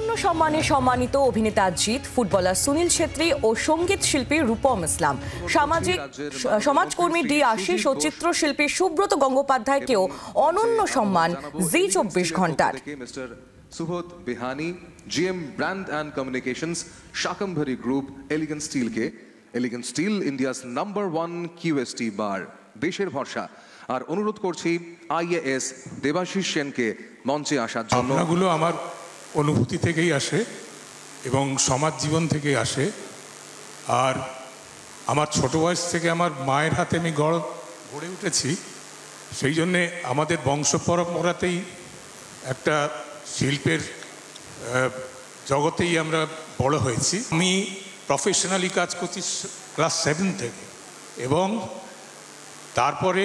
অনন্য সম্মানে সম্মানিত অভিনেতা জিৎ, ফুটবলার সুনীল ছেত্রী ও সঙ্গীত শিল্পী রূপম ইসলাম, সমাজকর্মী ডি আশিস ও চিত্রশিল্পী সুব্রত গঙ্গোপাধ্যায়কেও অনন্য সম্মান জি 24 ঘন্টার। Subodh Bihani, GM brand and communications, Shakambhari group, elegant স্টিলকে, elegant steel India's number 1 QST বার, দেশের ভরসা। আর অনুরোধ করছি IAS দেবাশিস সেনকে মঞ্চে আসার জন্য। ভাবনাগুলো আমার অনুভূতি থেকেই আসে এবং সমাজ জীবন থেকেই আসে। আর আমার ছোট বয়স থেকে আমার মায়ের হাতে আমি গড়ে উঠেছি, সেই জন্যে আমাদের বংশ পরম্পরাতেই একটা শিল্পের জগতেই আমরা বড় হয়েছি। আমি প্রফেশনালি কাজ করছি ক্লাস 7 থেকে, এবং তারপরে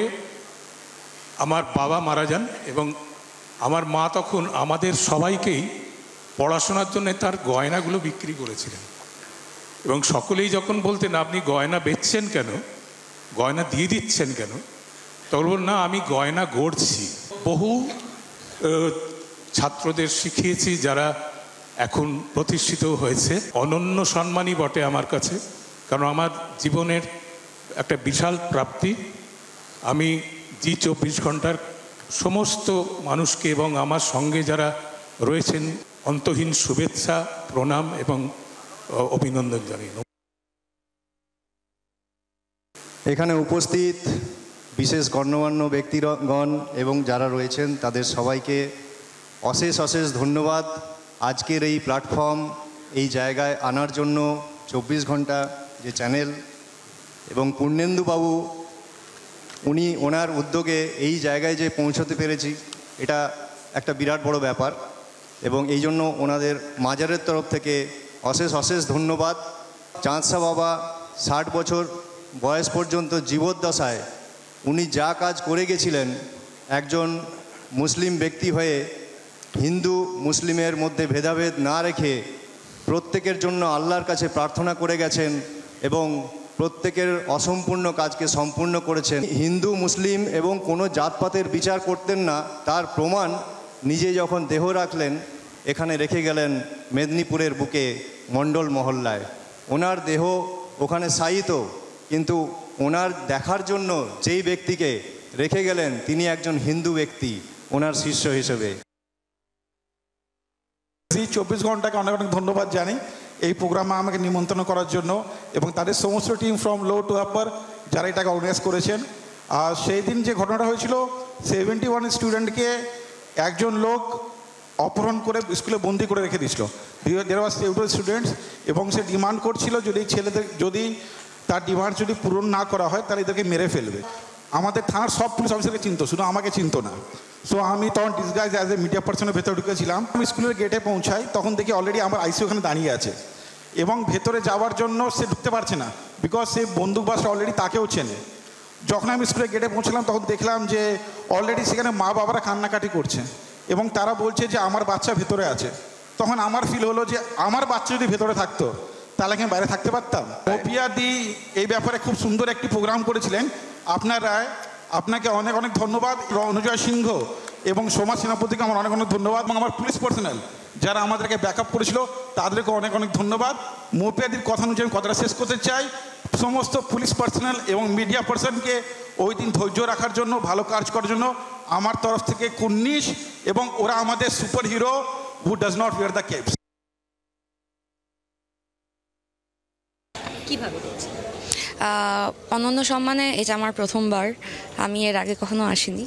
আমার বাবা মারা যান এবং আমার মা তখন আমাদের সবাইকেই পড়াশোনার জন্য তার গয়নাগুলো বিক্রি করেছিলেন, এবং সকলেই যখন বলতেন আপনি গয়না বেচছেন কেন, গয়না দিয়ে দিচ্ছেন কেন, তখন না আমি গয়না গড়ছি। বহু ছাত্রদের শিখিয়েছি যারা এখন প্রতিষ্ঠিত হয়েছে। অনন্য সম্মানই বটে আমার কাছে, কারণ আমার জীবনের একটা বিশাল প্রাপ্তি। আমি জি 24 ঘন্টার সমস্ত মানুষকে এবং আমার সঙ্গে যারা রয়েছেন অন্তহীন শুভেচ্ছা, প্রণাম এবং অভিনন্দন জানাই। এখানে উপস্থিত বিশেষ গণ্যমান্য ব্যক্তিগণ এবং যারা রয়েছেন তাদের সবাইকে অশেষ অশেষ ধন্যবাদ। আজকের এই প্ল্যাটফর্ম, এই জায়গায় আনার জন্য 24 ঘন্টা যে চ্যানেল এবং পূর্ণেন্দুবাবু, উনি ওনার উদ্যোগে এই জায়গায় যে পৌঁছতে পেরেছি, এটা একটা বিরাট বড় ব্যাপার, এবং এই জন্য ওনাদের মাজারের তরফ থেকে অশেষ অশেষ ধন্যবাদ। চাঁদশা বাবা 60 বছর বয়স পর্যন্ত জীবদ্দশায় উনি যা কাজ করে গেছিলেন, একজন মুসলিম ব্যক্তি হয়ে হিন্দু মুসলিমের মধ্যে ভেদাভেদ না রেখে প্রত্যেকের জন্য আল্লাহর কাছে প্রার্থনা করে গেছেন এবং প্রত্যেকের অসম্পূর্ণ কাজকে সম্পূর্ণ করেছেন। হিন্দু মুসলিম এবং কোনো জাতপাতের বিচার করতেন না, তার প্রমাণ নিজে যখন দেহ রাখলেন, এখানে রেখে গেলেন মেদিনীপুরের বুকে মণ্ডল মহল্লায়। ওনার দেহ ওখানে শায়িত, কিন্তু ওনার দেখার জন্য যেই ব্যক্তিকে রেখে গেলেন তিনি একজন হিন্দু ব্যক্তি, ওনার শিষ্য হিসেবে। জি 24 ঘন্টাকে অনেক অনেক ধন্যবাদ জানি এই প্রোগ্রামে আমাকে নিমন্ত্রণ করার জন্য, এবং তাদের সমস্ত টিম ফ্রম লো টু আপার যারা এটাকে অর্গানাইজ করেছেন। আর সেই দিন যে ঘটনাটা হয়েছিল, 71 স্টুডেন্টকে একজন লোক অপহরণ করে স্কুলে বন্দি করে রেখে দিয়েছিল। দেয়ার ওয়াজ 70 স্টুডেন্টস, এবং সে ডিমান্ড করছিল যদি তার ডিমান্ড যদি পূরণ না করা হয় তাহলে এদেরকে মেরে ফেলবে। আমাদের থানার সব পুলিশ অফিসারকে চিনত, শুধু আমাকে চিনত না। সো আমি তখন ডিসগাইজ অ্যাজ এ মিডিয়া পার্সনের ভেতরে ঢুকেছিলাম। আমি স্কুলের গেটে পৌঁছাই, তখন দেখি অলরেডি আমার আইসি ওখানে দাঁড়িয়ে আছে, এবং ভেতরে যাওয়ার জন্য সে ঢুকতে পারছে না, বিকজ সে বন্দুকবাসটা অলরেডি তাকেও চেনে। যখন আমি স্কুলের গেটে পৌঁছলাম তখন দেখলাম যে অলরেডি সেখানে মা বাবারা কান্নাকাটি করছে, এবং তারা বলছে যে আমার বাচ্চা ভেতরে আছে। তখন আমার ফিল হলো যে আমার বাচ্চা যদি ভেতরে থাকতো তাহলে আমি বাইরে থাকতে পারতাম। মপিয়া দি এই ব্যাপারে খুব সুন্দর একটি প্রোগ্রাম করেছিলেন। আপনাকে অনেক অনেক ধন্যবাদ। অনুজয় সিংহ এবং সমাজ সেনাপতিকে আমার অনেক অনেক ধন্যবাদ, এবং আমার পুলিশ পার্সোনাল যারা আমাদেরকে ব্যাকআপ করেছিল তাদেরকে অনেক অনেক ধন্যবাদ। মপিয়াদির কথা অনুযায়ী আমি কথাটা শেষ করতে চাই। সমস্ত পুলিশ পার্সোনাল এবং মিডিয়া পার্সনকে ওই দিন ধৈর্য রাখার জন্য, ভালো কাজ করার জন্য আমার তরফ থেকে কুর্নিশ, এবং ওরা আমাদের super hero who does not wear the capes. কীভাবে অনন্য সম্মানে এটা আমার প্রথমবার, আমি এর আগে কখনো আসিনি।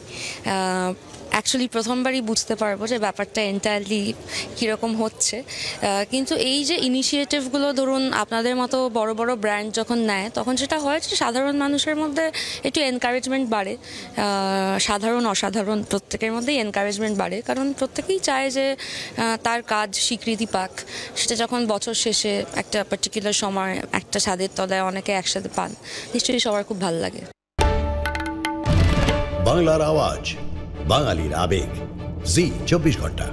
অ্যাকচুয়ালি প্রথমবারই বুঝতে পারবো যে ব্যাপারটা এন্টায়ারলি কীরকম হচ্ছে। কিন্তু এই যে ইনিশিয়েটিভগুলো ধরুন আপনাদের মতো বড় বড় ব্র্যান্ড যখন নেয়, তখন যেটা হয় যে সাধারণ মানুষের মধ্যে একটু এনকারেজমেন্ট বাড়ে, সাধারণ অসাধারণ প্রত্যেকের মধ্যেই এনকারেজমেন্ট বাড়ে, কারণ প্রত্যেকেই চায় যে তার কাজ স্বীকৃতি পাক। সেটা যখন বছর শেষে একটা পার্টিকুলার সময় একটা ছাদের তলায় অনেকে একসাথে পান, নিশ্চয়ই সবার খুব ভালো লাগে। বাংলার আওয়াজ, বাঙালির আবেগ, জি 24 ঘন্টা।